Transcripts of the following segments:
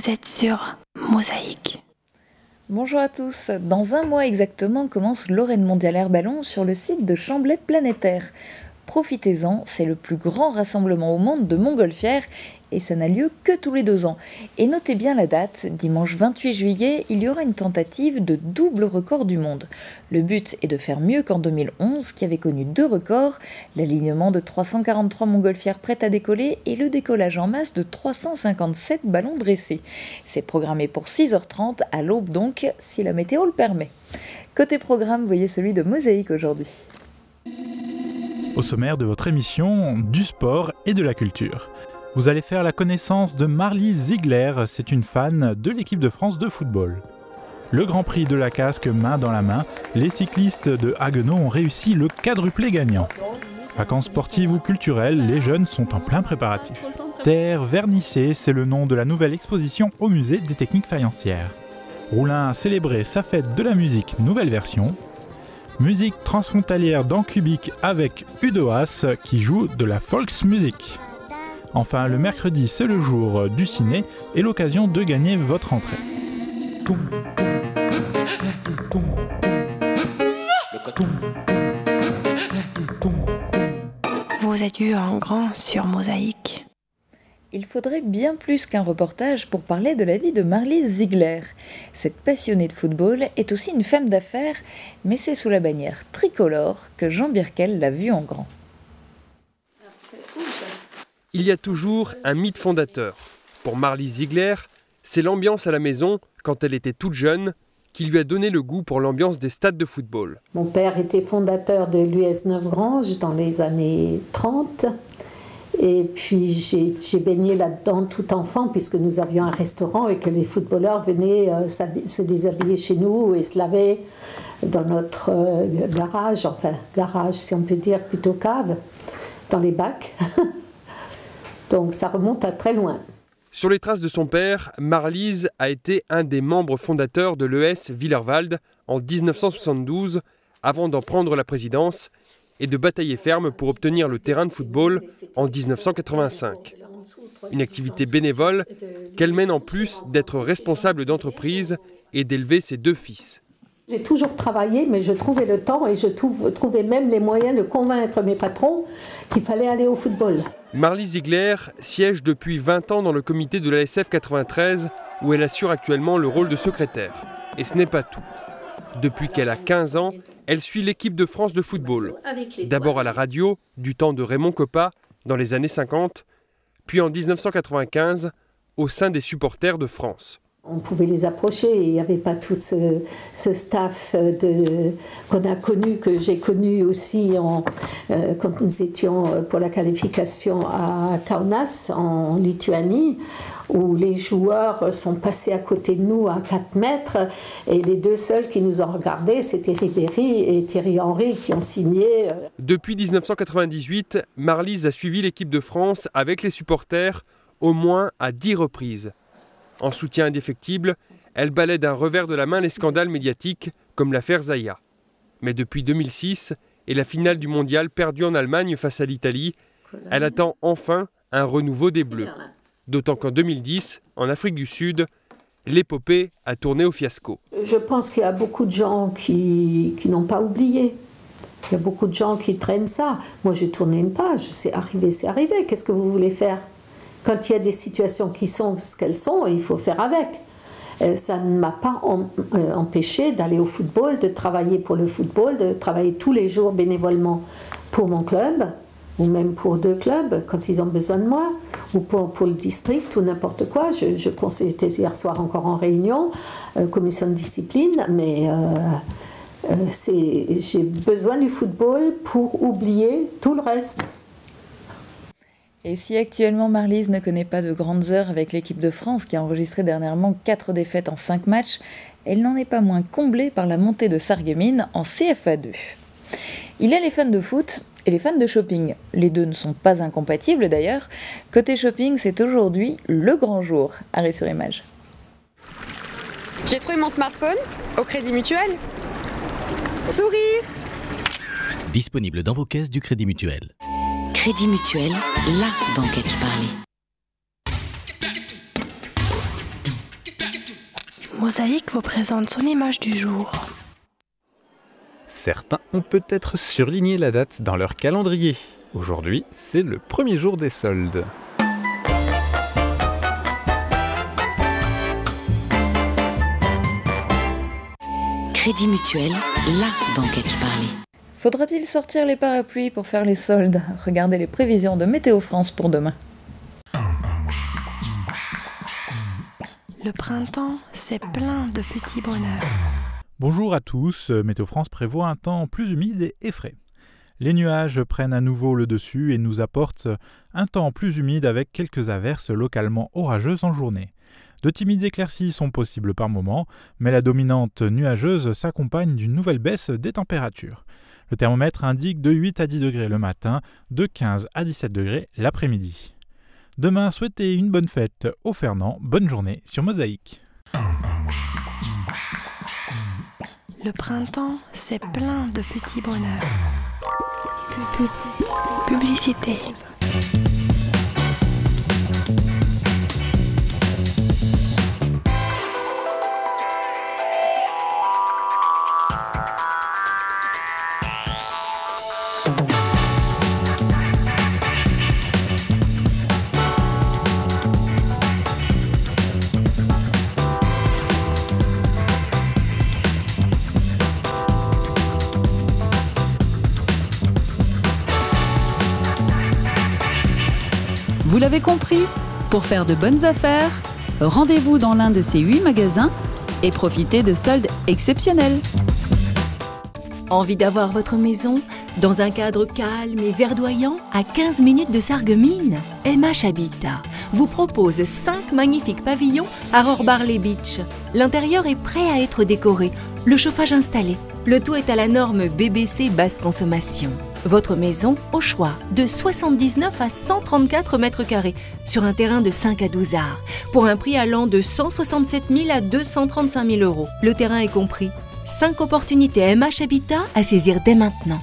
Vous êtes sur Mosaïque. Bonjour à tous. Dans un mois exactement commence l'Oren Mondial Air Ballon sur le site de Chamblay Planétaire. Profitez-en, c'est le plus grand rassemblement au monde de montgolfières et ça n'a lieu que tous les 2 ans. Et notez bien la date, dimanche 28 juillet, il y aura une tentative de double record du monde. Le but est de faire mieux qu'en 2011, qui avait connu 2 records, l'alignement de 343 montgolfières prêtes à décoller et le décollage en masse de 357 ballons dressés. C'est programmé pour 6h30, à l'aube donc, si la météo le permet. Côté programme, voyez celui de Mosaïque aujourd'hui. Au sommaire de votre émission, du sport et de la culture. Vous allez faire la connaissance de Marlise Ziegler, c'est une fan de l'équipe de France de football. Le Grand Prix de la Casque main dans la main, les cyclistes de Haguenau ont réussi le quadruplé gagnant. Vacances sportives ou culturelles, les jeunes sont en plein préparatif. Terre vernissée, c'est le nom de la nouvelle exposition au musée des techniques faïencières. Roulin a célébré sa fête de la musique nouvelle version. Musique transfrontalière dans Cubic avec Udoas qui joue de la Volksmusik. Enfin, le mercredi, c'est le jour du ciné et l'occasion de gagner votre entrée. Vous êtes eu en grand sur Mosaïque. Il faudrait bien plus qu'un reportage pour parler de la vie de Marlise Ziegler. Cette passionnée de football est aussi une femme d'affaires, mais c'est sous la bannière tricolore que Jean Birkel l'a vue en grand. Il y a toujours un mythe fondateur. Pour Marlise Ziegler, c'est l'ambiance à la maison, quand elle était toute jeune, qui lui a donné le goût pour l'ambiance des stades de football. Mon père était fondateur de l'US Neuvrange dans les années 30. Et puis j'ai baigné là-dedans tout enfant, puisque nous avions un restaurant et que les footballeurs venaient se déshabiller chez nous et se laver dans notre garage, enfin garage si on peut dire, plutôt cave, dans les bacs. Donc ça remonte à très loin. Sur les traces de son père, Marlise a été un des membres fondateurs de l'ES Willerwald en 1972, avant d'en prendre la présidence et de batailler ferme pour obtenir le terrain de football en 1985. Une activité bénévole qu'elle mène en plus d'être responsable d'entreprise et d'élever ses 2 fils. J'ai toujours travaillé, mais je trouvais le temps et je trouvais même les moyens de convaincre mes patrons qu'il fallait aller au football. Marlise Ziegler siège depuis 20 ans dans le comité de l'ASF 93, où elle assure actuellement le rôle de secrétaire. Et ce n'est pas tout. Depuis qu'elle a 15 ans, elle suit l'équipe de France de football. D'abord à la radio, du temps de Raymond Coppa, dans les années 50, puis en 1995, au sein des supporters de France. On pouvait les approcher, il n'y avait pas tout ce staff qu'on a connu, que j'ai connu aussi quand nous étions pour la qualification à Kaunas, en Lituanie, où les joueurs sont passés à côté de nous à 4 mètres, et les 2 seuls qui nous ont regardés, c'était Ribéry et Thierry Henry qui ont signé. Depuis 1998, Marlise a suivi l'équipe de France avec les supporters au moins à 10 reprises. En soutien indéfectible, elle balaie d'un revers de la main les scandales médiatiques comme l'affaire Zaya. Mais depuis 2006 et la finale du mondial perdue en Allemagne face à l'Italie, elle attend enfin un renouveau des Bleus. D'autant qu'en 2010, en Afrique du Sud, l'épopée a tourné au fiasco. Je pense qu'il y a beaucoup de gens qui n'ont pas oublié. Il y a beaucoup de gens qui traînent ça. Moi, j'ai tourné une page, c'est arrivé. Qu'est-ce que vous voulez faire ? Quand il y a des situations qui sont ce qu'elles sont, il faut faire avec. Ça ne m'a pas empêché d'aller au football, de travailler pour le football, de travailler tous les jours bénévolement pour mon club, ou même pour 2 clubs quand ils ont besoin de moi, ou pour le district ou n'importe quoi. J'étais hier soir encore en réunion, commission de discipline, mais j'ai besoin du football pour oublier tout le reste. Et si actuellement Marlise ne connaît pas de grandes heures avec l'équipe de France qui a enregistré dernièrement 4 défaites en 5 matchs, elle n'en est pas moins comblée par la montée de Sarreguemines en CFA2. Il y a les fans de foot et les fans de shopping. Les 2 ne sont pas incompatibles d'ailleurs. Côté shopping, c'est aujourd'hui le grand jour. Arrêt sur image. J'ai trouvé mon smartphone au Crédit Mutuel. Sourire! Disponible dans vos caisses du Crédit Mutuel. Crédit Mutuel, la banque à qui parler. Mosaïque vous présente son image du jour. Certains ont peut-être surligné la date dans leur calendrier. Aujourd'hui, c'est le premier jour des soldes. Crédit Mutuel, la banque à qui parler. Faudra-t-il sortir les parapluies pour faire les soldes? Regardez les prévisions de Météo France pour demain. Le printemps, c'est plein de petits bonheurs. Bonjour à tous, Météo France prévoit un temps plus humide et frais. Les nuages prennent à nouveau le dessus et nous apportent un temps plus humide avec quelques averses localement orageuses en journée. De timides éclaircies sont possibles par moments, mais la dominante nuageuse s'accompagne d'une nouvelle baisse des températures. Le thermomètre indique de 8 à 10 degrés le matin, de 15 à 17 degrés l'après-midi. Demain, souhaitez une bonne fête aux Fernand, bonne journée sur Mosaïque. Le printemps, c'est plein de petits bonheurs. Publicité. Vous l'avez compris, pour faire de bonnes affaires, rendez-vous dans l'un de ces 8 magasins et profitez de soldes exceptionnels. Envie d'avoir votre maison dans un cadre calme et verdoyant à 15 minutes de Sarreguemines? MH Habitat vous propose 5 magnifiques pavillons à Rohrbarley Beach. L'intérieur est prêt à être décoré, le chauffage installé. Le tout est à la norme BBC basse consommation. Votre maison au choix de 79 à 134 mètres carrés sur un terrain de 5 à 12 arts pour un prix allant de 167 000 à 235 000 euros. Le terrain est compris. 5 opportunités MH Habitat à saisir dès maintenant.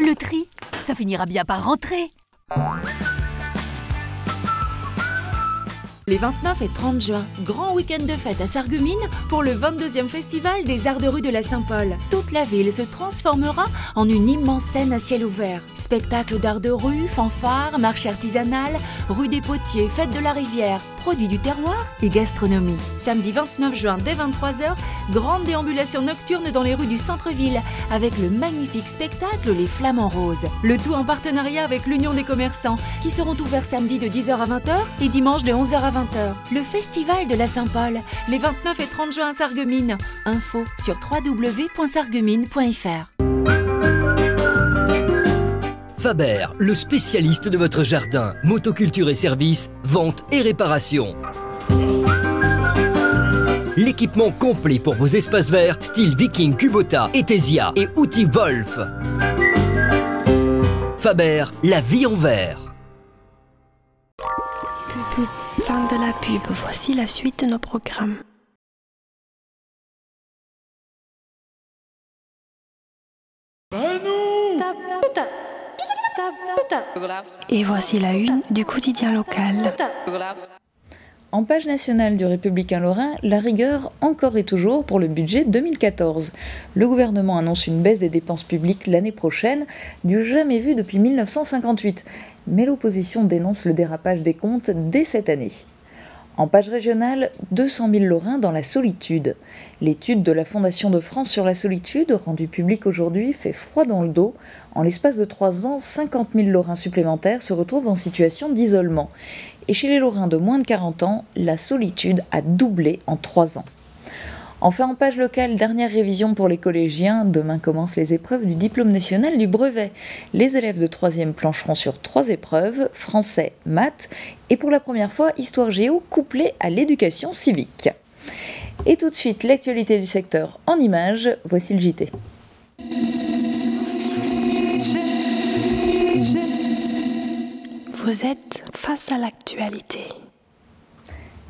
Le tri, ça finira bien par rentrer. Les 29 et 30 juin, grand week-end de fête à Sarreguemines pour le 22e festival des Arts de rue de la Saint-Paul. Toute la ville se transformera en une immense scène à ciel ouvert. Spectacles d'art de rue, fanfares, marché artisanal, rue des Potiers, fête de la rivière, produits du terroir et gastronomie. Samedi 29 juin dès 23h, grande déambulation nocturne dans les rues du centre-ville avec le magnifique spectacle Les Flamants Roses. Le tout en partenariat avec l'Union des commerçants qui seront ouverts samedi de 10h à 20h et dimanche de 11h à 20h. Le festival de la Saint-Paul, les 29 et 30 juin à Sarreguemines. Info sur www.sarreguemines.fr. Faber, le spécialiste de votre jardin. Motoculture et services, vente et réparation. L'équipement complet pour vos espaces verts, style Viking, Kubota, Etesia et outils Wolf. Faber, la vie en vert. Fin de la pub, voici la suite de nos programmes. Et voici la une du quotidien local. En page nationale du Républicain Lorrain, la rigueur encore et toujours pour le budget 2014. Le gouvernement annonce une baisse des dépenses publiques l'année prochaine, du jamais vu depuis 1958. Mais l'opposition dénonce le dérapage des comptes dès cette année. En page régionale, 200 000 Lorrains dans la solitude. L'étude de la Fondation de France sur la solitude, rendue publique aujourd'hui, fait froid dans le dos. En l'espace de 3 ans, 50 000 Lorrains supplémentaires se retrouvent en situation d'isolement. Et chez les Lorrains de moins de 40 ans, la solitude a doublé en 3 ans. Enfin, en page locale, dernière révision pour les collégiens. Demain commencent les épreuves du diplôme national du brevet. Les élèves de 3e plancheront sur 3 épreuves, français, maths, et pour la première fois, histoire géo couplée à l'éducation civique. Et tout de suite, l'actualité du secteur en images, voici le JT. Vous êtes face à l'actualité.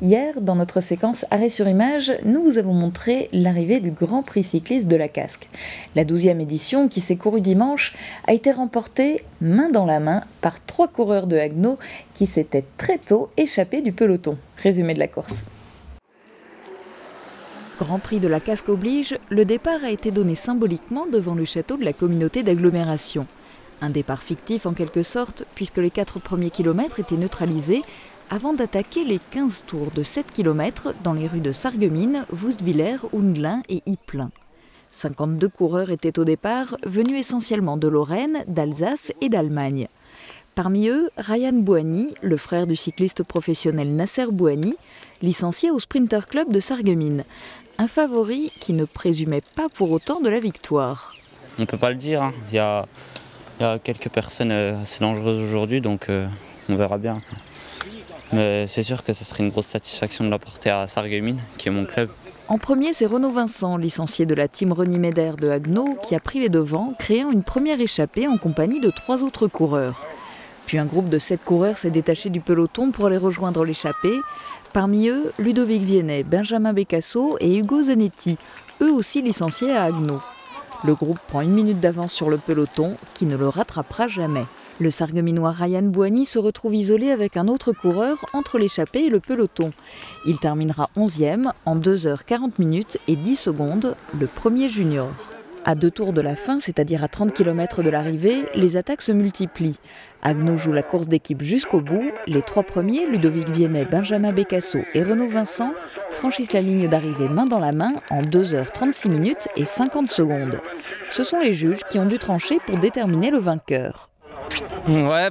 Hier, dans notre séquence Arrêt sur image, nous vous avons montré l'arrivée du Grand Prix cycliste de la Casque. La 12e édition, qui s'est courue dimanche, a été remportée main dans la main par 3 coureurs de Haguenau qui s'étaient très tôt échappés du peloton. Résumé de la course. Grand Prix de la Casque oblige, le départ a été donné symboliquement devant le château de la communauté d'agglomération. Un départ fictif en quelque sorte, puisque les 4 premiers kilomètres étaient neutralisés, avant d'attaquer les 15 tours de 7 km dans les rues de Sarreguemines, Woustviller, Houndelin et Ypelin. 52 coureurs étaient au départ, venus essentiellement de Lorraine, d'Alsace et d'Allemagne. Parmi eux, Ryan Bouhanni, le frère du cycliste professionnel Nasser Bouhanni, licencié au Sprinter Club de Sarreguemines. Un favori qui ne présumait pas pour autant de la victoire. On ne peut pas le dire, hein. Il y a quelques personnes assez dangereuses aujourd'hui, donc on verra bien. Mais c'est sûr que ça serait une grosse satisfaction de la porter à Sarreguemines, qui est mon club. En premier, c'est Renaud Vincent, licencié de la team René Médère de Haguenau, qui a pris les devants, créant une première échappée en compagnie de 3 autres coureurs. Puis un groupe de 7 coureurs s'est détaché du peloton pour aller rejoindre l'échappée. Parmi eux, Ludovic Viennet, Benjamin Becasso et Hugo Zanetti, eux aussi licenciés à Haguenau. Le groupe prend 1 minute d'avance sur le peloton, qui ne le rattrapera jamais. Le Sarregueminois Ryan Bouhanni se retrouve isolé avec un autre coureur entre l'échappée et le peloton. Il terminera 11e en 2h40 et 10 secondes, le premier junior. À 2 tours de la fin, c'est-à-dire à 30 km de l'arrivée, les attaques se multiplient. Haguenau joue la course d'équipe jusqu'au bout. Les 3 premiers, Ludovic Viennet, Benjamin Becasso et Renaud Vincent, franchissent la ligne d'arrivée main dans la main en 2h36 et 50 secondes. Ce sont les juges qui ont dû trancher pour déterminer le vainqueur. Ouais,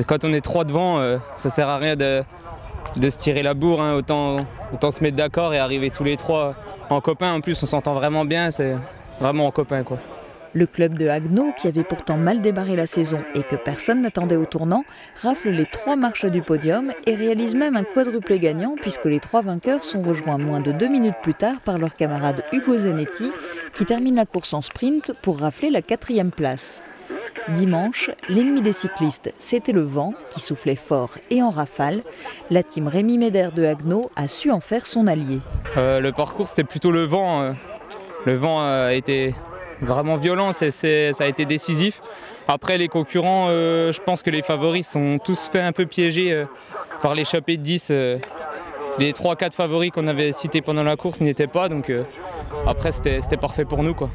quand on est 3 devant, ça sert à rien de se tirer la bourre, hein. Autant se mettre d'accord et arriver tous les 3 en copain. En plus, on s'entend vraiment bien, c'est vraiment en copain, quoi. Le club de Haguenau, qui avait pourtant mal démarré la saison et que personne n'attendait au tournant, rafle les 3 marches du podium et réalise même un quadruplé gagnant puisque les 3 vainqueurs sont rejoints moins de 2 minutes plus tard par leur camarade Hugo Zanetti qui termine la course en sprint pour rafler la 4e place. Dimanche, l'ennemi des cyclistes, c'était le vent qui soufflait fort et en rafale. La team Rémi Médère de Haguenau a su en faire son allié. Le parcours, c'était plutôt le vent. Le vent a été vraiment violent, ça a été décisif. Après, les concurrents, je pense que les favoris sont tous fait un peu piéger par l'échappée de 10. Les 3-4 favoris qu'on avait cités pendant la course n'y étaient pas, donc après c'était parfait pour nous, quoi.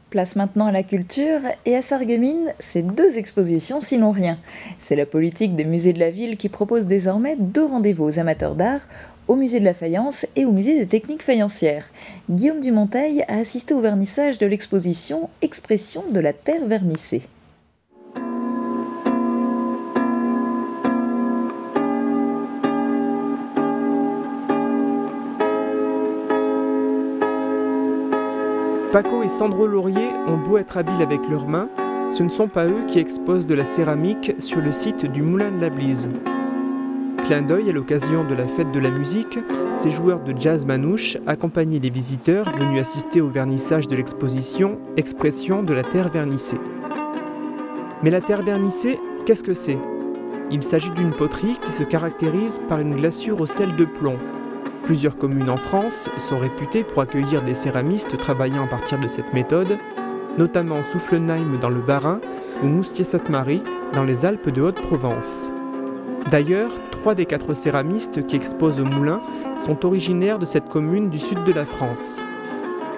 Place maintenant à la culture, et à Sarreguemines, c'est 2 expositions sinon rien. C'est la politique des musées de la ville qui propose désormais 2 rendez-vous aux amateurs d'art, au musée de la faïence et au musée des techniques faïencières. Guillaume Dumonteil a assisté au vernissage de l'exposition Expression de la terre vernissée. Paco et Sandro Laurier ont beau être habiles avec leurs mains, ce ne sont pas eux qui exposent de la céramique sur le site du Moulin de la Blise. Clin d'œil à l'occasion de la fête de la musique, ces joueurs de jazz manouche accompagnaient les visiteurs venus assister au vernissage de l'exposition Expression de la terre vernissée. Mais la terre vernissée, qu'est-ce que c'est ? Il s'agit d'une poterie qui se caractérise par une glaçure au sel de plomb. Plusieurs communes en France sont réputées pour accueillir des céramistes travaillant à partir de cette méthode, notamment Soufflenheim dans le Bas-Rhin ou Moustier-Sainte-Marie dans les Alpes de Haute-Provence. D'ailleurs, 3 des 4 céramistes qui exposent au Moulin sont originaires de cette commune du sud de la France.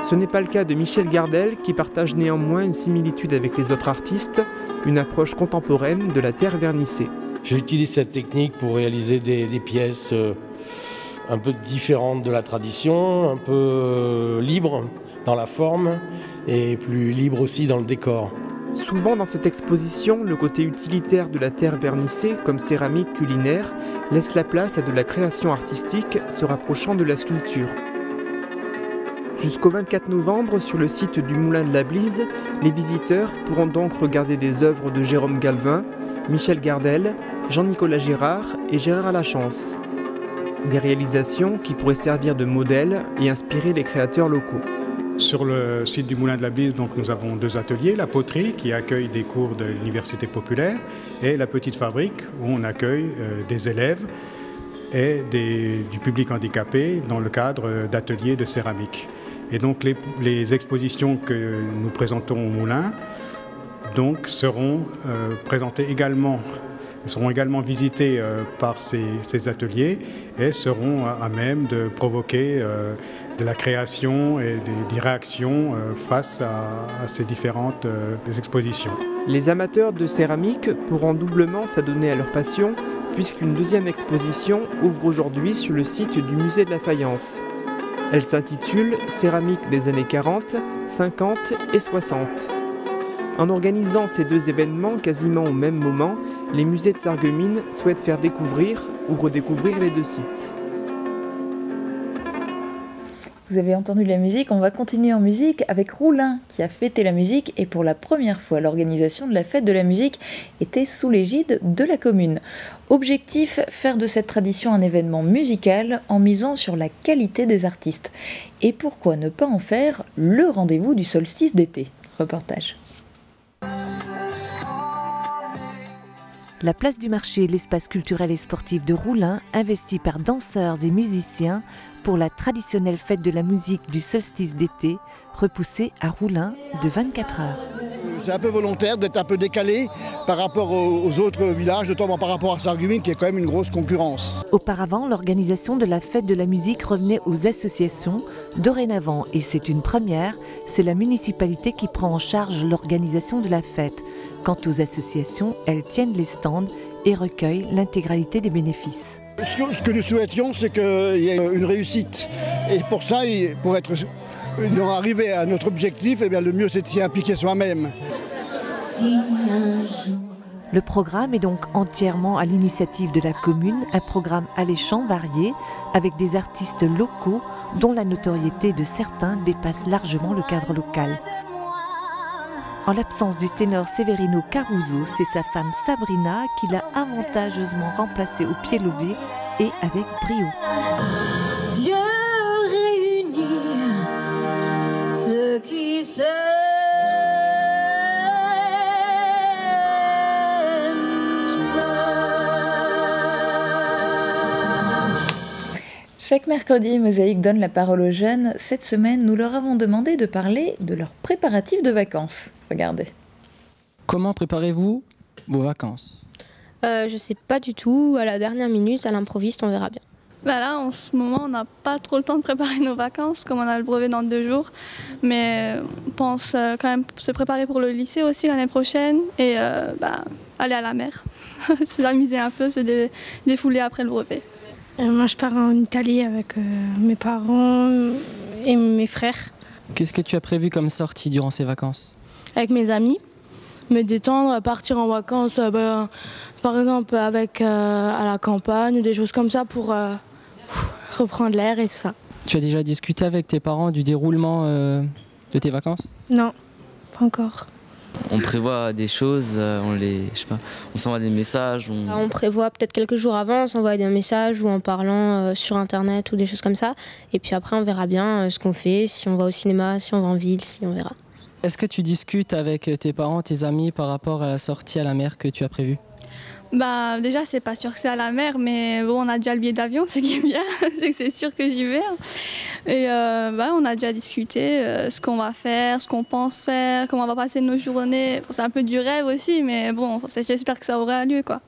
Ce n'est pas le cas de Michel Gardel qui partage néanmoins une similitude avec les autres artistes, une approche contemporaine de la terre vernissée. J'utilise cette technique pour réaliser des pièces un peu différentes de la tradition, un peu libres dans la forme et plus libres aussi dans le décor. Souvent dans cette exposition, le côté utilitaire de la terre vernissée, comme céramique culinaire, laisse la place à de la création artistique se rapprochant de la sculpture. Jusqu'au 24 novembre, sur le site du Moulin de la Blise, les visiteurs pourront donc regarder des œuvres de Jérôme Galvin, Michel Gardel, Jean-Nicolas Girard et Gérard Lachance. Des réalisations qui pourraient servir de modèle et inspirer les créateurs locaux. Sur le site du Moulin de la Blise, donc, nous avons 2 ateliers, la poterie qui accueille des cours de l'université populaire et la petite fabrique où on accueille des élèves et du public handicapé dans le cadre d'ateliers de céramique. Et donc les expositions que nous présentons au Moulin donc, seront présentées également, seront également visitées par ces ateliers et seront à même de provoquer de la création et des réactions face à ces différentes expositions. Les amateurs de céramique pourront doublement s'adonner à leur passion puisqu'une deuxième exposition ouvre aujourd'hui sur le site du musée de la faïence. Elle s'intitule « Céramique des années 40, 50 et 60 ». En organisant ces 2 événements quasiment au même moment, les musées de Sarreguemines souhaitent faire découvrir ou redécouvrir les 2 sites. Vous avez entendu la musique, on va continuer en musique avec Roulin qui a fêté la musique et pour la première fois l'organisation de la fête de la musique était sous l'égide de la commune. Objectif, faire de cette tradition un événement musical en misant sur la qualité des artistes. Et pourquoi ne pas en faire le rendez-vous du solstice d'été? Reportage. La place du marché, l'espace culturel et sportif de Roulin, investi par danseurs et musiciens pour la traditionnelle fête de la musique du solstice d'été, repoussée à Roulin de 24 heures. C'est un peu volontaire d'être un peu décalé par rapport aux autres villages, notamment par rapport à Sarreguemines qui est quand même une grosse concurrence. Auparavant, l'organisation de la fête de la musique revenait aux associations. Dorénavant, et c'est une première, c'est la municipalité qui prend en charge l'organisation de la fête. Quant aux associations, elles tiennent les stands et recueillent l'intégralité des bénéfices. Ce que nous souhaitions, c'est qu'il y ait une réussite. Et pour ça, pour arriver à notre objectif, eh bien, le mieux c'est de s'y impliquer soi-même. Le programme est donc entièrement à l'initiative de la commune, un programme alléchant, varié, avec des artistes locaux dont la notoriété de certains dépasse largement le cadre local. En l'absence du ténor Severino Caruso, c'est sa femme Sabrina qui l'a avantageusement remplacé au pied levé et avec brio. Dieu réunit ceux qui s'aiment. Chaque mercredi, Mosaïque donne la parole aux jeunes. Cette semaine, nous leur avons demandé de parler de leurs préparatifs de vacances. Regardez. Comment préparez-vous vos vacances? Je sais pas du tout. À la dernière minute, à l'improviste, on verra bien. Bah là, en ce moment, on n'a pas trop le temps de préparer nos vacances, comme on a le brevet dans 2 jours. Mais on pense quand même se préparer pour le lycée aussi l'année prochaine et aller à la mer, s'amuser un peu, se défouler après le brevet. Moi, je pars en Italie avec mes parents et mes frères. Qu'est-ce que tu as prévu comme sortie durant ces vacances? Avec mes amis, me détendre, partir en vacances, par exemple avec à la campagne ou des choses comme ça pour reprendre l'air et tout ça. Tu as déjà discuté avec tes parents du déroulement de tes vacances? Non, pas encore. On prévoit des choses, on s'envoie des messages. On prévoit peut-être quelques jours avant, on s'envoie des messages ou en parlant sur internet ou des choses comme ça. Et puis après on verra bien ce qu'on fait, si on va au cinéma, si on va en ville, si on verra. Est-ce que tu discutes avec tes parents, tes amis par rapport à la sortie à la mer que tu as prévue? Bah déjà c'est pas sûr que c'est à la mer, mais bon on a déjà le billet d'avion, ce qui est bien, c'est que c'est sûr que j'y vais. Et on a déjà discuté ce qu'on va faire, ce qu'on pense faire, comment on va passer nos journées. Bon, c'est un peu du rêve aussi, mais bon j'espère que ça aura lieu quoi.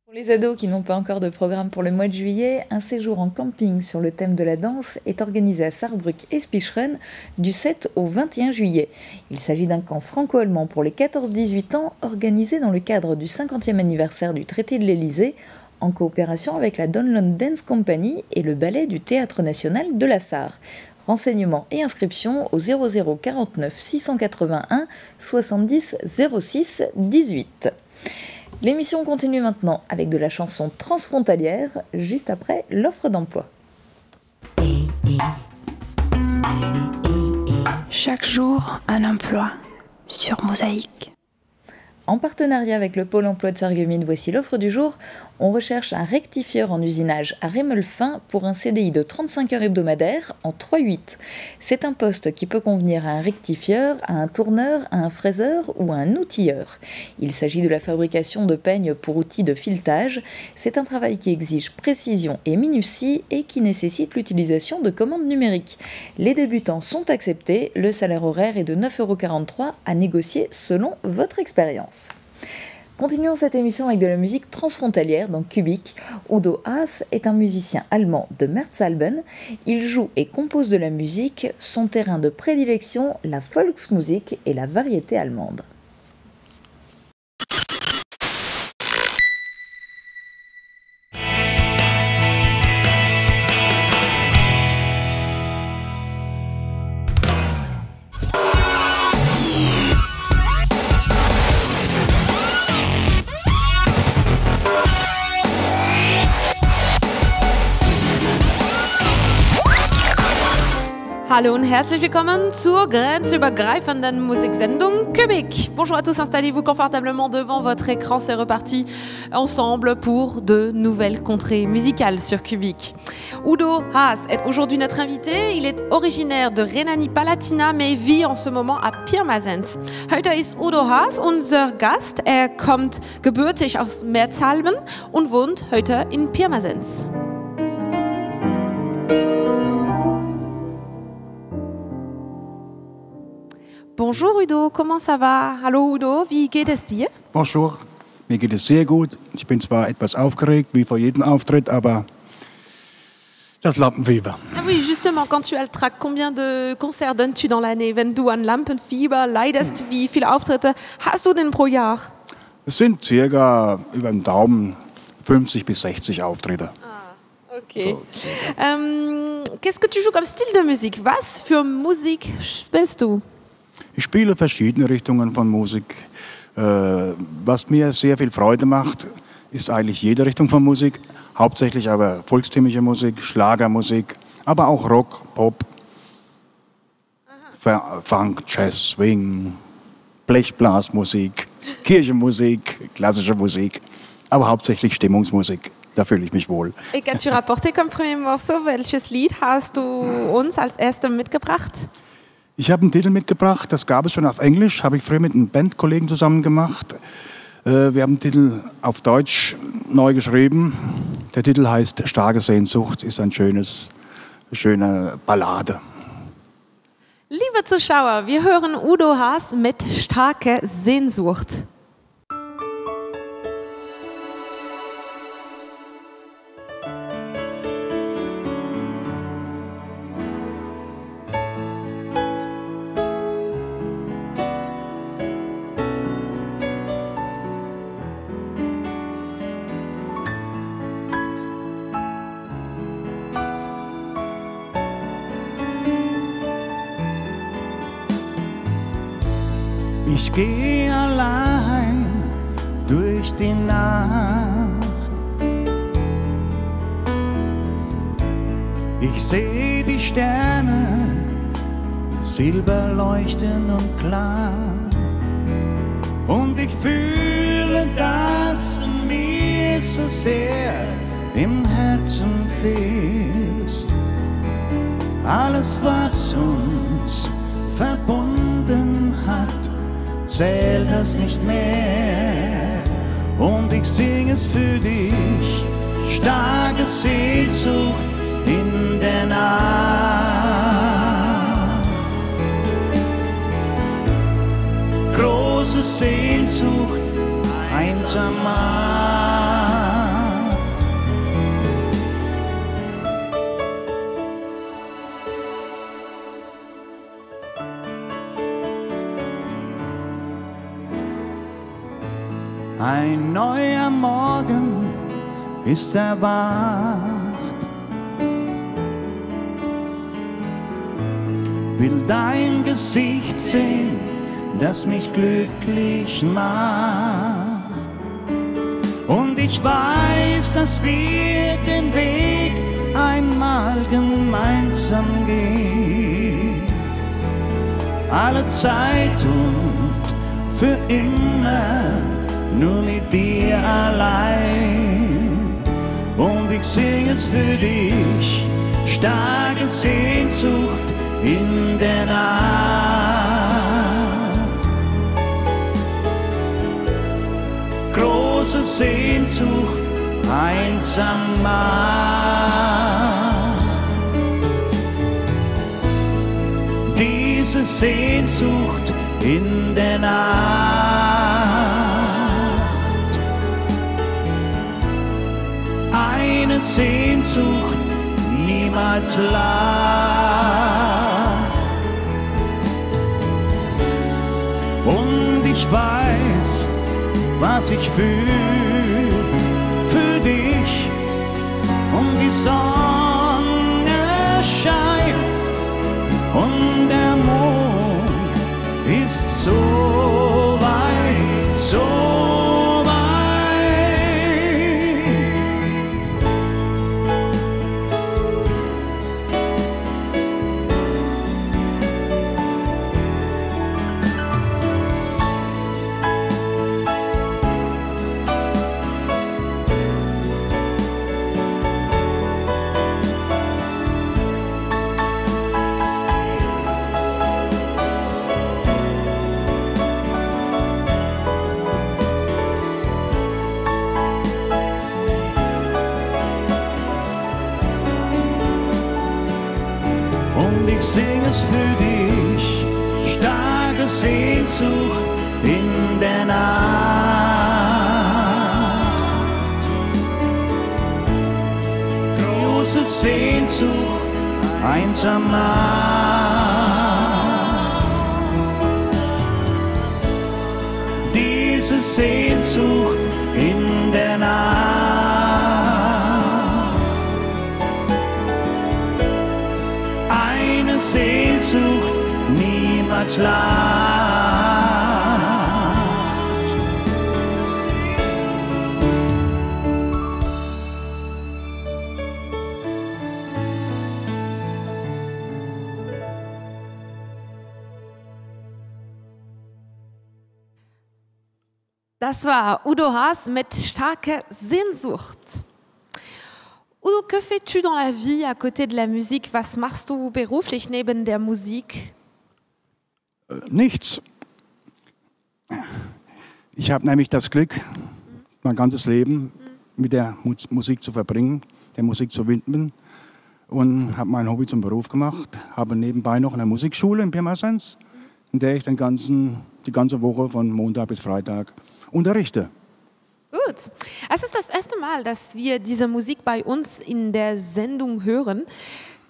Pour les ados qui n'ont pas encore de programme pour le mois de juillet, un séjour en camping sur le thème de la danse est organisé à Saarbrück et Spicheren du 7 au 21 juillet. Il s'agit d'un camp franco-allemand pour les 14-18 ans organisé dans le cadre du 50e anniversaire du traité de l'Élysée en coopération avec la Download Dance Company et le ballet du Théâtre National de la Sarre. Renseignements et inscriptions au 00 49 681 70 06 18. L'émission continue maintenant avec de la chanson transfrontalière, juste après l'offre d'emploi. Chaque jour, un emploi sur Mosaïque. En partenariat avec le Pôle emploi de Sarreguemines, voici l'offre du jour. On recherche un rectifieur en usinage à Rémeulfin pour un CDI de 35 heures hebdomadaires en 3-8. C'est un poste qui peut convenir à un rectifieur, à un tourneur, à un fraiseur ou à un outilleur. Il s'agit de la fabrication de peignes pour outils de filetage. C'est un travail qui exige précision et minutie et qui nécessite l'utilisation de commandes numériques. Les débutants sont acceptés. Le salaire horaire est de 9,43 € à négocier selon votre expérience. Continuons cette émission avec de la musique transfrontalière dans Kubik. Udo Haas est un musicien allemand de Merzalben. Il joue et compose de la musique. Son terrain de prédilection, la Volksmusik et la variété allemande. Hallo und herzlich willkommen zur grenzübergreifenden Musiksendung Kubik. Bonjour à tous, installez-vous confortablement devant votre écran, c'est reparti ensemble pour de nouvelles contrées musicales sur Kubik. Udo Haas est aujourd'hui notre invité, il est originaire de Rhénanie-Palatinat mais vit en ce moment à Pirmasens. Heute ist Udo Haas unser Gast, kommt gebürtig aus Merzalben und wohnt heute in Pirmasens. Bonjour Udo, comment ça va? Hallo Udo, wie geht es dir? Bonjour, mir geht es sehr gut. Ich bin zwar etwas aufgeregt, wie vor jedem Auftritt, aber das Lampenfieber. Ah oui, justement, quand tu as le track, combien de Konzerte donnes-tu dans l'année? Wenn du an Lampenfieber leidest, wie viele Auftritte hast du denn pro Jahr? Es sind circa über den Daumen 50 bis 60 Auftritte. Ok. Qu'est-ce que tu joues comme style de musique? Was für Musik spielst du? Ich spiele verschiedene Richtungen von Musik. Was mir sehr viel Freude macht, ist eigentlich jede Richtung von Musik. Hauptsächlich aber volkstümliche Musik, Schlagermusik, aber auch Rock, Pop, Funk, Jazz, Swing, Blechblasmusik, Kirchenmusik, klassische Musik, aber hauptsächlich Stimmungsmusik. Da fühle ich mich wohl. Et qu'as-tu rapporté comme premier morceau? Welches Lied hast du uns als erstes mitgebracht? Ich habe einen Titel mitgebracht, das gab es schon auf Englisch, habe ich früher mit einem Bandkollegen zusammen gemacht. Wir haben den Titel auf Deutsch neu geschrieben. Der Titel heißt Starke Sehnsucht, ist eine schöne Ballade. Liebe Zuschauer, wir hören Udo Haas mit Starke Sehnsucht. Ich gehe allein durch die Nacht. Ich sehe die Sterne silberleuchten und klar. Und ich fühle, dass du mir so sehr im Herzen fehlst. Alles, was uns verbunden hat, zählt das nicht mehr. Und ich sing es für dich, starke Sehnsucht in der Nacht. Große Sehnsucht, einsamer. Ein neuer Morgen ist erwacht. Will dein Gesicht sehen, das mich glücklich macht. Und ich weiß, dass wir den Weg einmal gemeinsam gehen. Alle Zeit und für immer, nur mit dir allein. Und ich sing es für dich, starke Sehnsucht in der Nacht. Große Sehnsucht, einsam macht. Diese Sehnsucht in der Nacht. Eine Sehnsucht, niemals lacht. Und ich weiß, was ich fühl für dich. Und die Sonne scheint und der Mond ist so weit, so weit. Ich sing es für dich, starke Sehnsucht in der Nacht. Große Sehnsucht, einsam macht. Diese Sehnsucht in der Nacht. Sehnsucht, niemals lacht. Das war Udo Haas mit starker Sehnsucht. Udo, que fais-tu dans la vie à côté de la musique? Was machst du beruflich neben der Musik? Nichts. Ich habe nämlich das Glück, mein ganzes Leben mit der Musik zu verbringen, der Musik zu widmen, und habe mein Hobby zum Beruf gemacht. Habe nebenbei noch eine Musikschule in Pirmasens, in der ich die ganze Woche von Montag bis Freitag unterrichte. Gut. Es ist das erste Mal, dass wir diese Musik bei uns in der Sendung hören.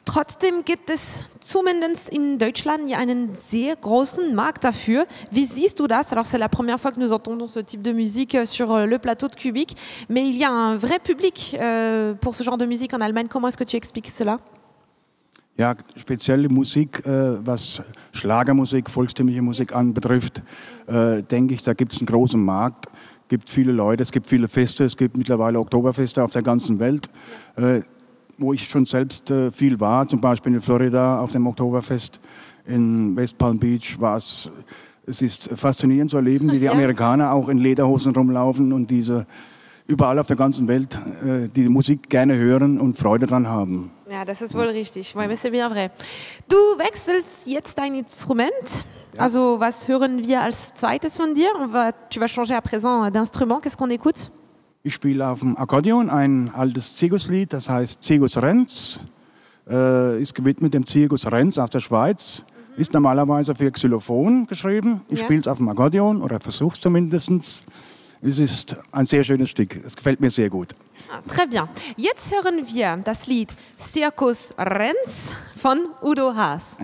Trotzdem gibt es zumindest in Deutschland ja einen sehr großen Markt dafür. Wie siehst du das? Alors c'est la première fois que nous entendons ce type de musique sur le plateau de Kubik, mais il y a un vrai public pour ce genre de musique en Allemagne. Comment est-ce que tu expliques cela? Ja, spezielle Musik, was Schlagermusik, volkstümliche Musik anbetrifft, denke ich, da gibt es einen großen Markt. Es gibt viele Leute, es gibt viele Feste, es gibt mittlerweile Oktoberfeste auf der ganzen Welt, wo ich schon selbst viel war, zum Beispiel in Florida auf dem Oktoberfest in West Palm Beach. Es ist faszinierend zu erleben, wie die Amerikaner auch in Lederhosen rumlaufen und überall auf der ganzen Welt die Musik gerne hören und Freude dran haben. Ja, das ist wohl richtig. Oui, mais c'est bien vrai. Du wechselst jetzt dein Instrument. Ja. Also, was hören wir als zweites von dir? Tu vas changer à présent d'instrument. Qu'est-ce qu'on écoute? Ich spiele auf dem Akkordeon ein altes Zirkuslied, das heißt Zirkus Renz. Ist gewidmet dem Zirkus Renz aus der Schweiz. Ist normalerweise für Xylophon geschrieben. Ich spiele es auf dem Akkordeon oder versuche es zumindest. Es ist ein sehr schönes Stück. Es gefällt mir sehr gut. Ah, très bien. Jetzt hören wir das Lied Zirkus Renz von Udo Haas.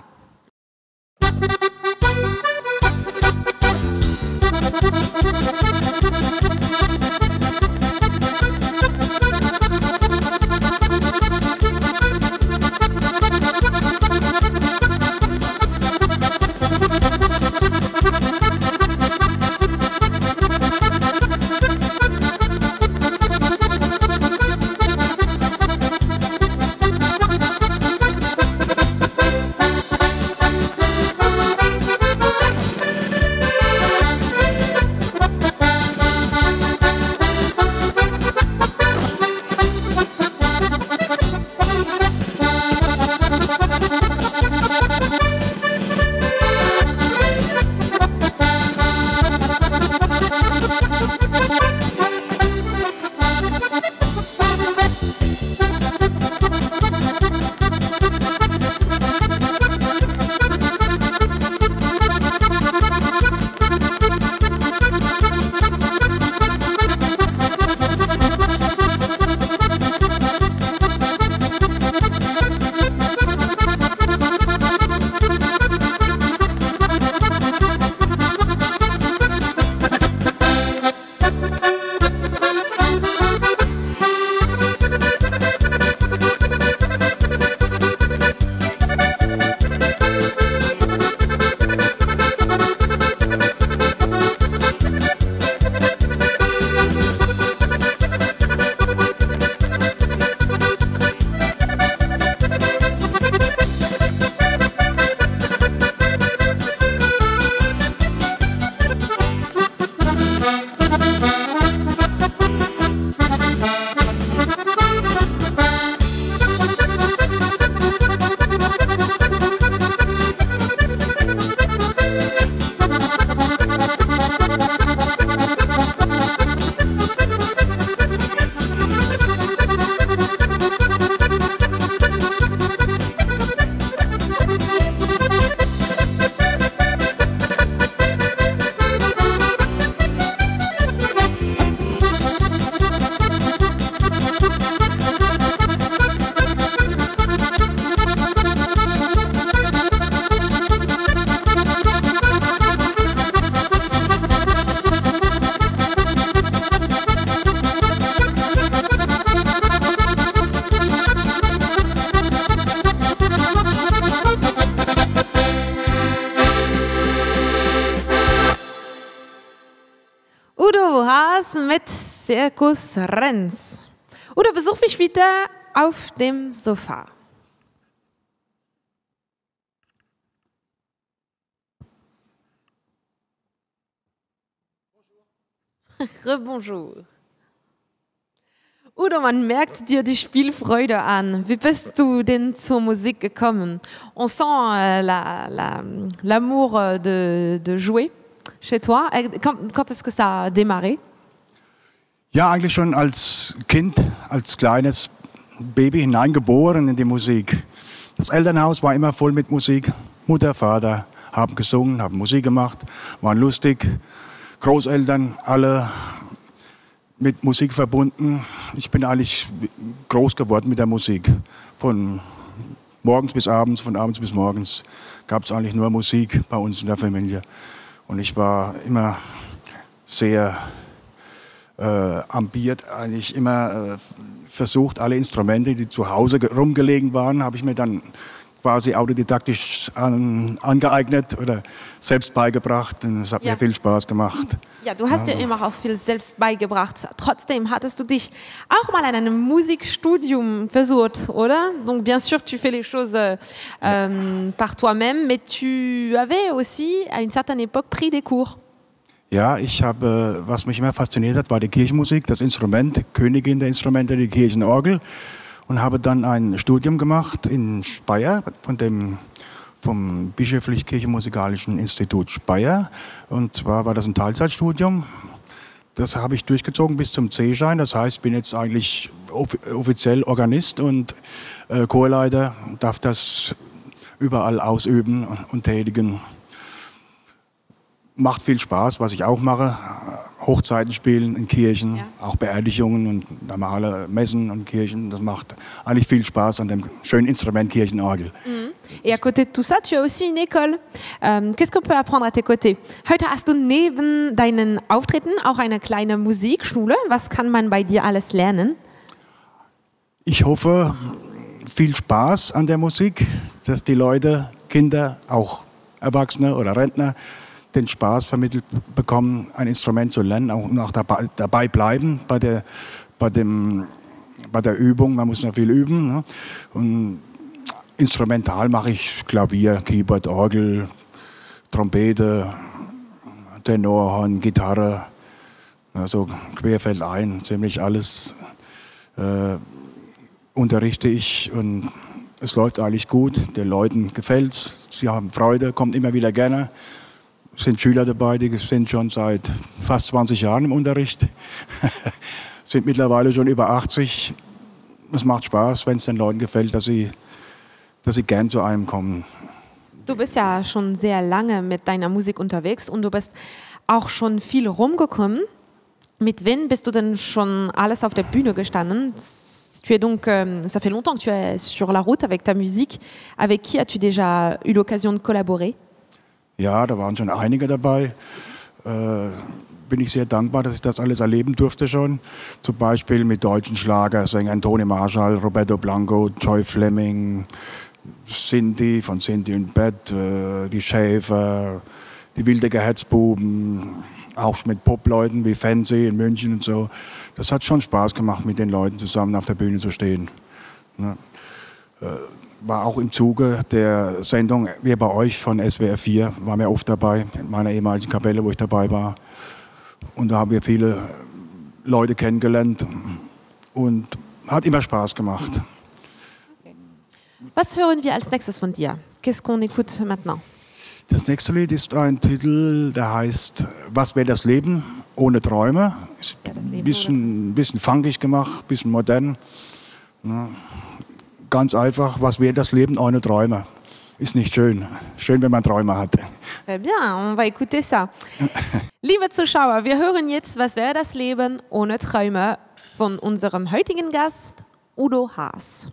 Spaß mit Circus Renz. Oder besuch mich wieder auf dem Sofa. Bonjour. Udo, man merkt dir die Spielfreude an. Wie bist du denn zur Musik gekommen? On sent l'amour de jouer chez toi. Quand est-ce que ça a démarré? Ja, eigentlich schon als Kind, als kleines Baby hineingeboren in die Musik. Das Elternhaus war immer voll mit Musik. Mutter, Vater haben gesungen, haben Musik gemacht, waren lustig. Großeltern, alle mit Musik verbunden. Ich bin eigentlich groß geworden mit der Musik. Von morgens bis abends, von abends bis morgens gab es eigentlich nur Musik bei uns in der Familie. Und ich war immer sehr ambiert, eigentlich immer versucht, alle Instrumente, die zu Hause rumgelegen waren, habe ich mir dann quasi autodidaktisch angeeignet oder selbst beigebracht. Und es hat mir viel Spaß gemacht. Ja, du hast dir immer auch viel selbst beigebracht. Trotzdem hattest du dich auch mal an einem Musikstudium versucht, oder? Donc bien sûr, tu fais les choses par toi-même, mais tu avais aussi à une certaine époque pris des cours. Ja, was mich immer fasziniert hat, war die Kirchenmusik, das Instrument, Königin der Instrumente, die Kirchenorgel. Und habe dann ein Studium gemacht in Speyer vom Bischöflich Kirchenmusikalischen Institut Speyer. Und zwar war das ein Teilzeitstudium. Das habe ich durchgezogen bis zum C-Schein. Das heißt, ich bin jetzt eigentlich offiziell Organist und Chorleiter, darf das überall ausüben und tätigen. Macht viel Spaß, was ich auch mache. Hochzeiten spielen in Kirchen, auch Beerdigungen und normale Messen und Kirchen. Das macht eigentlich viel Spaß an dem schönen Instrument Kirchenorgel. Et à côté de tout ça, tu as aussi une école. Qu'est-ce qu'on peut apprendre à tes côtés? Heute hast du neben deinen Auftritten auch eine kleine Musikschule. Was kann man bei dir alles lernen? Ich hoffe, viel Spaß an der Musik, dass die Leute, Kinder, auch Erwachsene oder Rentner, den Spaß vermittelt bekommen, ein Instrument zu lernen und auch dabei bleiben bei der Übung. Man muss noch viel üben. Ne? Und instrumental mache ich Klavier, Keyboard, Orgel, Trompete, Tenorhorn, Gitarre, also querfeldein, ziemlich alles unterrichte ich und es läuft eigentlich gut. Den Leuten gefällt's, sie haben Freude, kommen immer wieder gerne. Es sind Schüler dabei, die sind schon seit fast 20 Jahren im Unterricht, sind mittlerweile schon über 80. Es macht Spaß, wenn es den Leuten gefällt, dass sie gern zu einem kommen. Du bist ja schon sehr lange mit deiner Musik unterwegs und du bist auch schon viel rumgekommen. Mit wem bist du denn schon alles auf der Bühne gestanden? Tu es donc, ça fait longtemps que tu es sur la route avec ta musique. Avec qui as-tu déjà eu l'occasion de collaborer? Ja, da waren schon einige dabei. Bin ich sehr dankbar, dass ich das alles erleben durfte schon. Zum Beispiel mit deutschen Schlagersängern Toni Marshall, Roberto Blanco, Joy Fleming, Cindy von Cindy und Bett, die Schäfer, die Wildecker Herzbuben, auch mit Popleuten wie Fancy in München und so. Das hat schon Spaß gemacht, mit den Leuten zusammen auf der Bühne zu stehen. Ja. War auch im Zuge der Sendung Wir bei euch von SWR 4, waren wir oft dabei, in meiner ehemaligen Kapelle, wo ich dabei war. Und da haben wir viele Leute kennengelernt und hat immer Spaß gemacht. Was hören wir als nächstes von dir? Qu'est-ce qu'on écoute maintenant? Das nächste Lied ist ein Titel, der heißt Was wäre das Leben ohne Träume? Ist ein bisschen funkig gemacht, ein bisschen modern. Ja. Ganz einfach, was wäre das Leben ohne Träume? Ist nicht schön. Schön, wenn man Träume hat. Très bien, on va écouter ça. Liebe Zuschauer, wir hören jetzt Was wäre das Leben ohne Träume von unserem heutigen Gast, Udo Haas.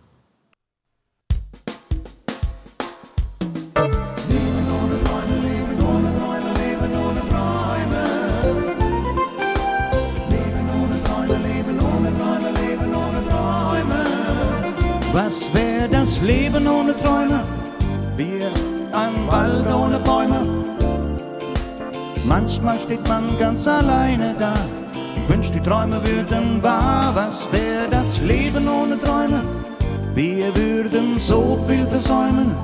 Was wäre das Leben ohne Träume? Wie ein Wald ohne Bäume. Manchmal steht man ganz alleine da, Ich wünsch, die Träume würden wahr. Was wäre das Leben ohne Träume? Wir würden so viel versäumen.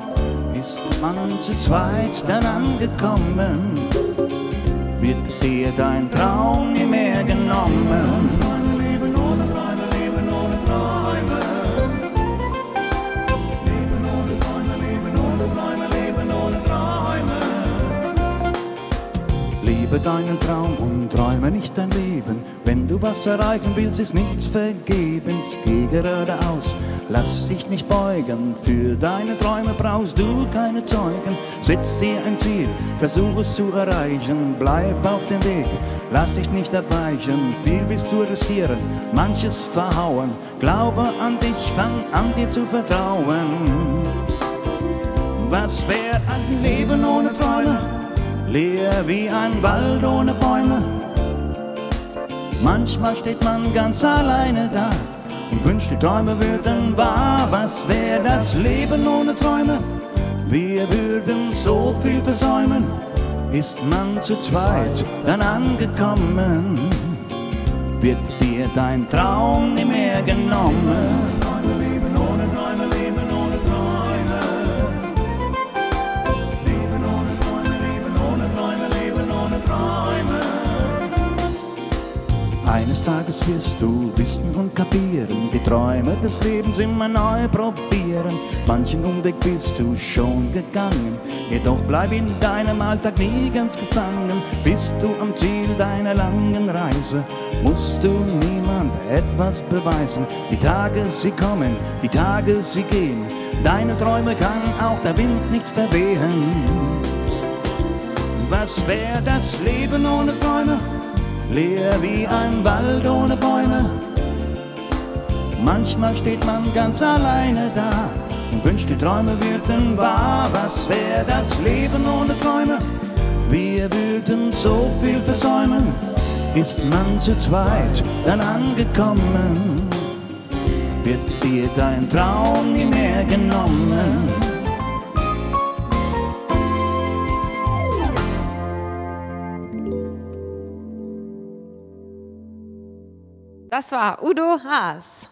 Ist man zu zweit dann angekommen, wird dir dein Traum nie mehr genommen. Leben ohne Träume, Leben ohne Träume. Leben ohne Träume, Leben ohne Träume, Leben ohne Träume. Lebe deinen Traum und träume nicht dein Leben. Wenn du was erreichen willst, ist nichts vergebens. Geh geradeaus, lass dich nicht beugen. Für deine Träume brauchst du keine Zeugen. Setz dir ein Ziel, versuch es zu erreichen. Bleib auf dem Weg, lass dich nicht abweichen. Viel willst du riskieren, manches verhauen. Glaube an dich, fang an dir zu vertrauen. Was wäre ein Leben ohne Träume? Leer wie ein Wald ohne Bäume. Manchmal steht man ganz alleine da und wünscht, die Träume würden wahr. Was wäre das Leben ohne Träume? Wir würden so viel versäumen. Ist man zu zweit dann angekommen, wird dir dein Traum nie mehr genommen. Leben ohne Träume, Leben ohne Träume. Leben ohne Träume, Leben ohne Träume, Leben ohne Träume. Eines Tages wirst du wissen und kapieren, die Träume des Lebens immer neu probieren. Manchen Umweg bist du schon gegangen, jedoch bleib in deinem Alltag nie ganz gefangen. Bist du am Ziel deiner langen Reise, musst du niemand etwas beweisen. Die Tage, sie kommen, die Tage, sie gehen. Deine Träume kann auch der Wind nicht verwehen. Was wäre das Leben ohne Träume? Leer wie ein Wald ohne Bäume. Manchmal steht man ganz alleine da und wünscht, die Träume würden wahr. Was wäre das Leben ohne Träume? Wir würden so viel versäumen. Ist man zu zweit dann angekommen, wird dir dein Traum nie mehr genommen. Das war Udo Haas.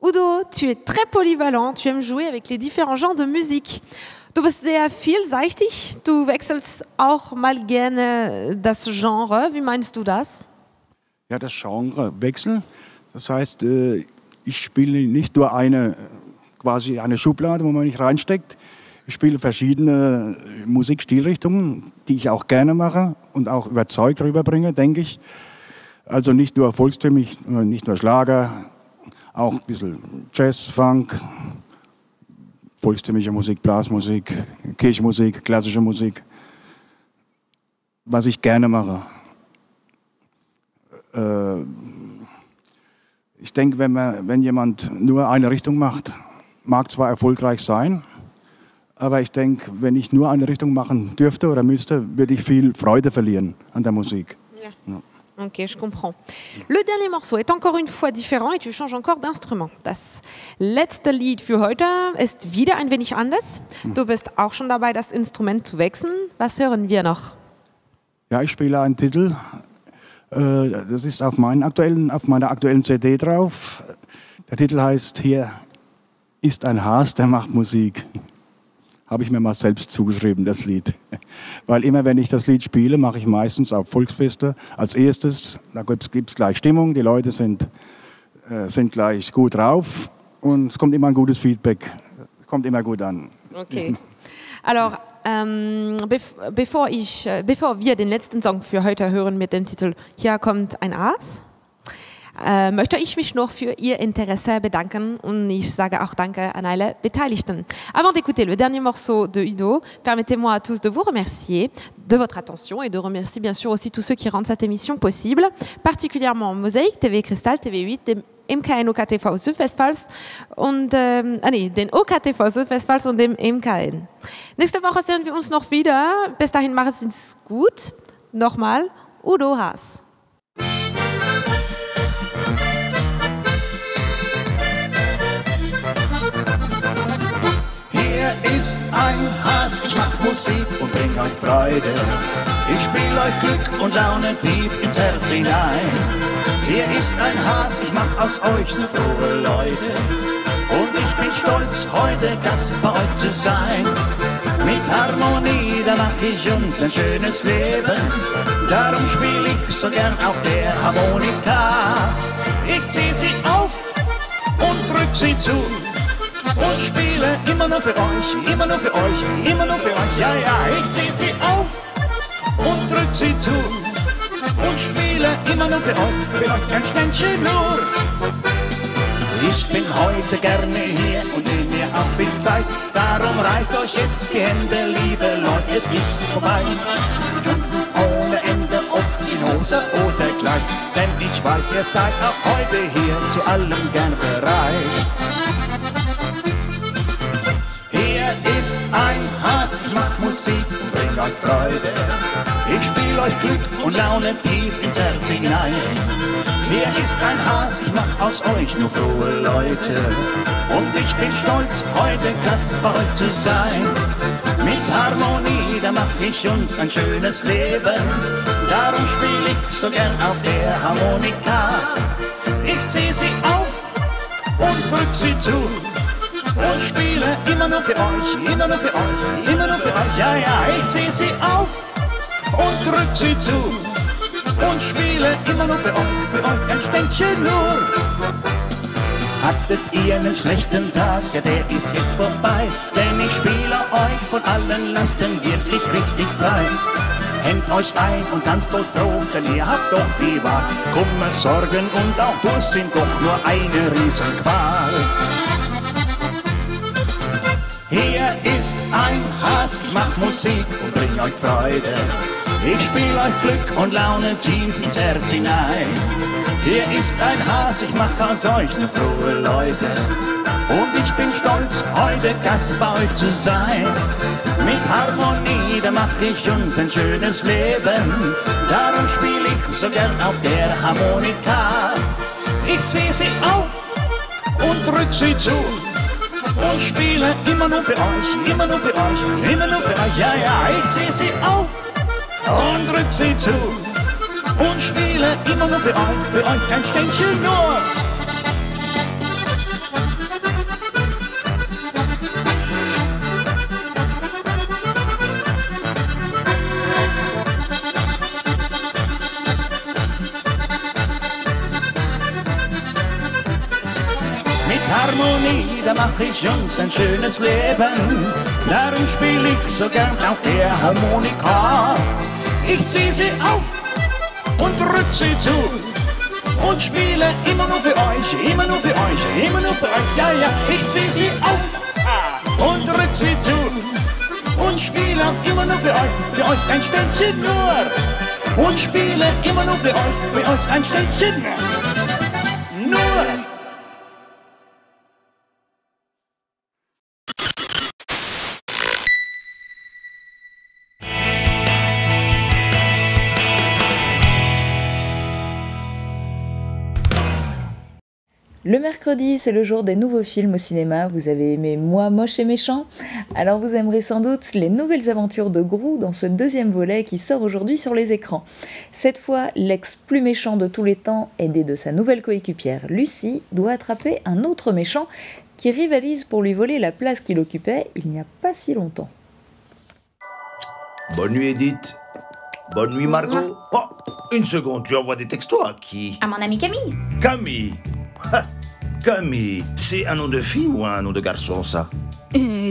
Udo, tu es très polyvalent, tu aimes jouer avec les différents genres de musique. Du bist sehr vielseitig, du wechselst auch mal gerne das Genre. Wie meinst du das? Ja, das Genre wechseln. Das heißt, ich spiele nicht nur quasi eine Schublade, wo man nicht reinsteckt. Ich spiele verschiedene Musikstilrichtungen, die ich auch gerne mache und auch überzeugt rüberbringe, denke ich. Also nicht nur volkstümlich, nicht nur Schlager, auch ein bisschen Jazz, Funk, volkstümliche Musik, Blasmusik, Kirchenmusik, klassische Musik. Was ich gerne mache. Ich denke, wenn jemand nur eine Richtung macht, mag zwar erfolgreich sein, aber ich denke, wenn ich nur eine Richtung machen dürfte oder müsste, würde ich viel Freude verlieren an der Musik. Ja. Ja. Ok, je comprends. Le dernier morceau est encore une fois différent et tu changes encore d'instrument. Das letzte Lied für heute ist wieder ein wenig anders. Du bist auch schon dabei, das Instrument zu wechseln. Was hören wir noch? Ja, ich spiele einen Titel. Das ist auf meiner aktuellen CD drauf. Der Titel heißt "Hier ist ein Haas, der macht Musik". Habe ich mir mal selbst zugeschrieben, das Lied. Weil immer, wenn ich das Lied spiele, mache ich meistens auf Volksfeste als erstes. Da gibt es gleich Stimmung, die Leute sind gleich gut drauf und es kommt immer ein gutes Feedback. Kommt immer gut an. Okay. Alors, bevor wir den letzten Song für heute hören mit dem Titel "Hier kommt ein Aas", möchte ich mich noch für Ihr Interesse bedanken und ich sage auch Danke an alle Beteiligten. Avant d'écouter le dernier morceau de Udo, permettez-moi à tous de vous remercier de votre attention et de remercier bien sûr aussi tous ceux qui rendent cette émission possible, particulièrement Mosaik, TV Kristall, TV8, dem MKN OKTV Südwestpfalz und den OKTV Südwestpfalz und dem MKN. Nächste Woche sehen wir uns noch wieder. Bis dahin machen Sie es gut. Nochmal Udo Haas. Hier ist ein Hass, ich mach Musik und bring euch Freude. Ich spiel euch Glück und Laune tief ins Herz hinein. Hier ist ein Hass, ich mach aus euch nur frohe Leute. Und ich bin stolz, heute Gast bei euch zu sein. Mit Harmonie, da mach ich uns ein schönes Leben. Darum spiel ich so gern auf der Harmonika. Ich zieh sie auf und drück sie zu. Und spiele immer nur für euch, immer nur für euch, immer nur für euch. Ja, ja, ich zieh sie auf und drück sie zu. Und spiele immer nur für euch ein Ständchen nur. Ich bin heute gerne hier und nehme mir auch viel Zeit. Darum reicht euch jetzt die Hände, liebe Leute, es ist vorbei. Jumpen ohne Ende, ob in Hose oder Kleid. Denn ich weiß, ihr seid auch heute hier zu allem gern bereit. Hier ist ein Hass, ich mach Musik und bring euch Freude. Ich spiel euch Glück und Laune tief ins Herz hinein. Hier ist ein Hass, ich mach aus euch nur frohe Leute. Und ich bin stolz, heute Gast bei euch zu sein. Mit Harmonie, da mach ich uns ein schönes Leben. Darum spiel ich so gern auf der Harmonika. Ich zieh sie auf und drück sie zu. Und spiele immer nur für euch, immer nur für euch, immer nur für euch. Ja, ja, ich zieh sie auf und drück sie zu. Und spiele immer nur für euch ein Ständchen nur. Hattet ihr einen schlechten Tag, ja der ist jetzt vorbei. Denn ich spiele euch von allen Lasten wirklich richtig frei. Hängt euch ein und tanzt euch froh, denn ihr habt doch die Wahl. Kummer, Sorgen und auch Durst sind doch nur eine Riesenqual. Hier ist ein Hass, ich mach Musik und bring euch Freude. Ich spiel euch Glück und Laune tief ins Herz hinein. Hier ist ein Hass, ich mach aus euch nur frohe Leute. Und ich bin stolz, heute Gast bei euch zu sein. Mit Harmonie, da mach ich uns ein schönes Leben. Darum spiel ich so gern auf der Harmonika. Ich zieh sie auf und drück sie zu. Und spiele immer nur für euch, immer nur für euch, immer nur für euch. Ja, ja, ich zieh sie auf und drück sie zu. Und spiele immer nur für euch ein Ständchen nur. Mit Harmonie, da mach ich uns ein schönes Leben. Darum spiel ich so gern auf der Harmonika. Ich zieh sie auf und drück sie zu. Und spiele immer nur für euch, immer nur für euch, immer nur für euch. Ja, ja, ich zieh sie auf und drück sie zu. Und spiele immer nur für euch ein Ständchen nur. Und spiele immer nur für euch ein Ständchen nur. Le mercredi, c'est le jour des nouveaux films au cinéma. Vous avez aimé Moi, moche et méchant? Alors vous aimerez sans doute les nouvelles aventures de Gru dans ce deuxième volet qui sort aujourd'hui sur les écrans. Cette fois, l'ex plus méchant de tous les temps, aidé de sa nouvelle coéquipière Lucie, doit attraper un autre méchant qui rivalise pour lui voler la place qu'il occupait il n'y a pas si longtemps. Bonne nuit Edith. Bonne nuit Margot. Oh, une seconde, tu envoies des textos à qui? À mon amie Camille. Camille. Camille, c'est un nom de fille ou un nom de garçon, ça?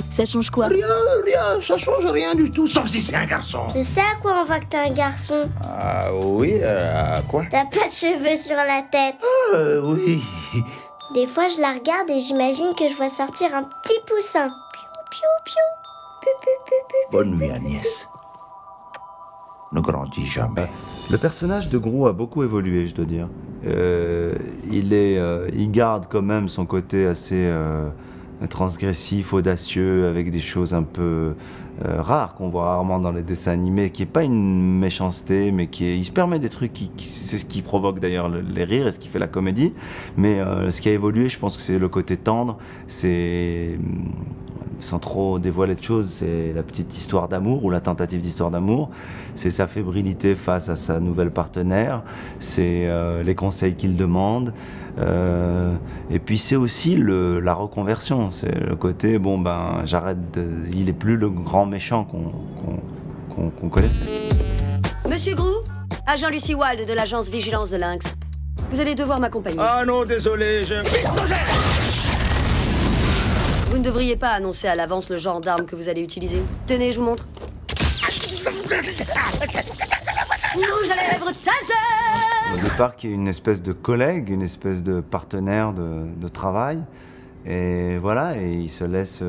Ça change quoi? Rien, ça change rien du tout, sauf si c'est un garçon. Je sais à quoi on voit que t'es un garçon. Ah oui, à quoi? T'as pas de cheveux sur la tête. Oui. Des fois, je la regarde et j'imagine que je vois sortir un petit poussin. Piou, piou, piou. Piou, piou, piou, piou. Bonne nuit Agnès. Ne grandis jamais. Le personnage de Gru a beaucoup évolué, je dois dire. Il garde quand même son côté assez transgressif, audacieux, avec des choses un peu rares qu'on voit rarement dans les dessins animés, qui n'est pas une méchanceté, mais il se permet des trucs, c'est ce qui provoque d'ailleurs les rires et ce qui fait la comédie. Mais ce qui a évolué, je pense que c'est le côté tendre, c'est sans trop dévoiler de choses, c'est la petite histoire d'amour ou la tentative d'histoire d'amour. C'est sa fébrilité face à sa nouvelle partenaire. C'est les conseils qu'il demande. Et puis c'est aussi la reconversion. C'est le côté, bon ben, il est plus le grand méchant qu'on connaissait. Monsieur Grou, agent Lucie Wilde de l'agence Vigilance de Lynx. Vous allez devoir m'accompagner. Ah non, désolé, Vous ne devriez pas annoncer à l'avance le genre d'arme que vous allez utiliser. Tenez, je vous montre. Rouge à lèvres, taser! Au départ, qui est une espèce de collègue, une espèce de partenaire de travail. Et voilà, et il se laisse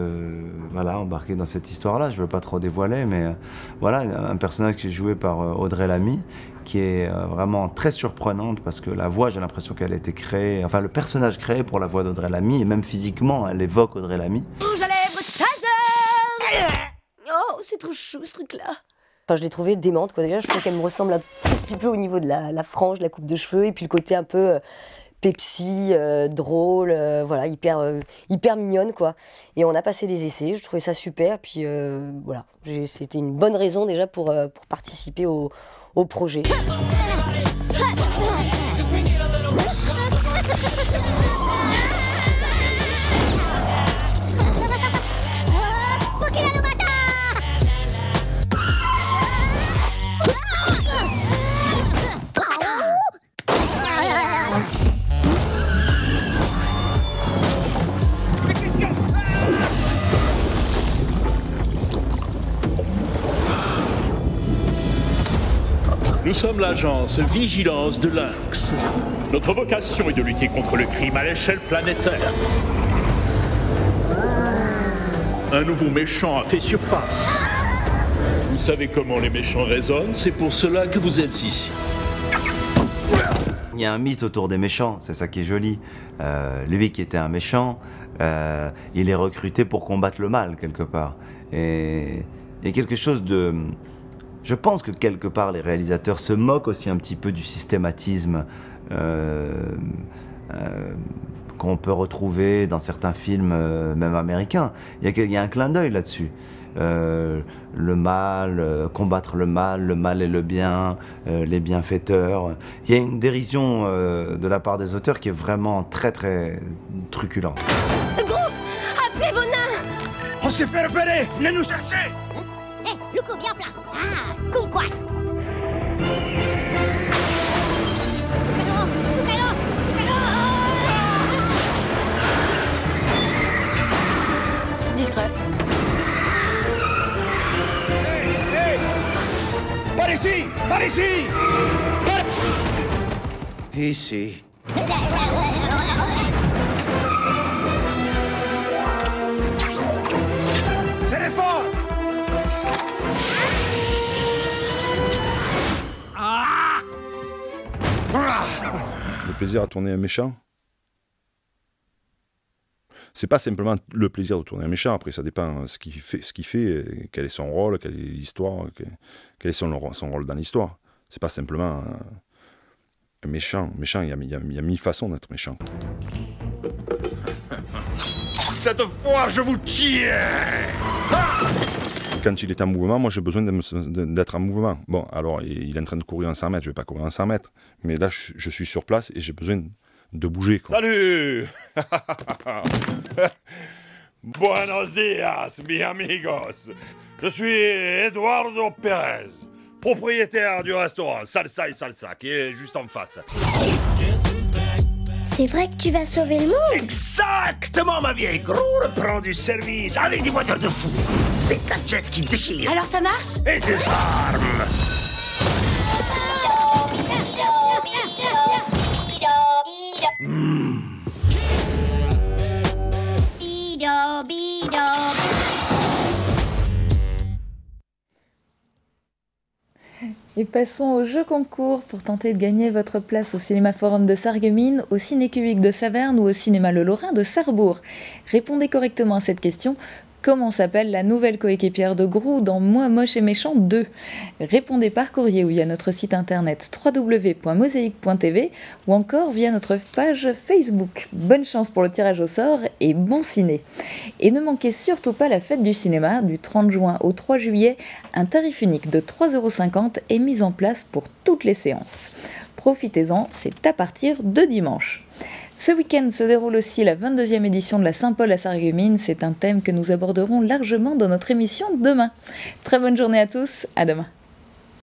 embarquer dans cette histoire-là. Je ne veux pas trop dévoiler, mais voilà, un personnage qui est joué par Audrey Lamy, qui est vraiment très surprenante parce que la voix, j'ai l'impression qu'elle a été créée, enfin le personnage créé pour la voix d'Audrey Lamy, et même physiquement, elle évoque Audrey Lamy. Rouge à lèvres, taser! Oh, c'est trop chou ce truc-là. Enfin, je l'ai trouvée démente, quoi. Déjà, je trouve qu'elle me ressemble un petit peu au niveau de la frange, la coupe de cheveux, et puis le côté un peu Pepsi, drôle, voilà, hyper mignonne, quoi. Et on a passé des essais, je trouvais ça super, puis voilà, c'était une bonne raison déjà pour participer au projet. Nous sommes l'agence Vigilance de Lynx. Notre vocation est de lutter contre le crime à l'échelle planétaire. Un nouveau méchant a fait surface. Vous savez comment les méchants résonnent, c'est pour cela que vous êtes ici. Il y a un mythe autour des méchants, c'est ça qui est joli. Lui qui était un méchant, il est recruté pour combattre le mal quelque part. Et il y a quelque chose de... Je pense que quelque part les réalisateurs se moquent aussi un petit peu du systématisme qu'on peut retrouver dans certains films, même américains. Il y a un clin d'œil là-dessus. Le mal, combattre le mal et le bien, les bienfaiteurs. Il y a une dérision de la part des auteurs qui est vraiment très très truculente. Gros, appelez vos nains! On s'est fait repérer! Venez nous chercher! Hé, le coup bien plat. Ah, coup quoi? Discret. Hey! Par ici! Par ici! Ici. Serrez fort! Le plaisir à tourner un méchant, c'est pas simplement le plaisir de tourner un méchant. Après, ça dépend ce qu'il fait, quel est son rôle, quelle est l'histoire, quel est son rôle dans l'histoire. C'est pas simplement un méchant. Méchant, il y a 1000 façons d'être méchant. Cette fois, je vous tire! Quand il est en mouvement, moi j'ai besoin d'être en mouvement. Bon, alors il est en train de courir en 100 mètres, je vais pas courir en 100 mètres. Mais là, je suis sur place et j'ai besoin de bouger, quoi. Salut! Buenos dias, mi amigos. Je suis Eduardo Pérez, propriétaire du restaurant Salsa et Salsa, qui est juste en face. C'est vrai que tu vas sauver le monde? Exactement, ma vieille. Gros reprend du service avec des voitures de fou, des gadgets qui déchirent. Alors ça marche? Et des armes. Et passons au jeu concours pour tenter de gagner votre place au Cinéma Forum de Sarreguemines, au Ciné Cubique de Saverne ou au Cinéma Le Lorrain de Sarrebourg. Répondez correctement à cette question. Comment s'appelle la nouvelle coéquipière de Grou dans Moi moche et méchant 2 ? Répondez par courrier ou via notre site internet www.mosaïque.tv ou encore via notre page Facebook. Bonne chance pour le tirage au sort et bon ciné. Et ne manquez surtout pas la fête du cinéma du 30 juin au 3 juillet. Un tarif unique de 3,50 € est mis en place pour toutes les séances. Profitez-en, c'est à partir de dimanche. Ce week-end se déroule aussi la 22e édition de la Saint-Paul à Sarreguemines. C'est un thème que nous aborderons largement dans notre émission demain. Très bonne journée à tous, à demain.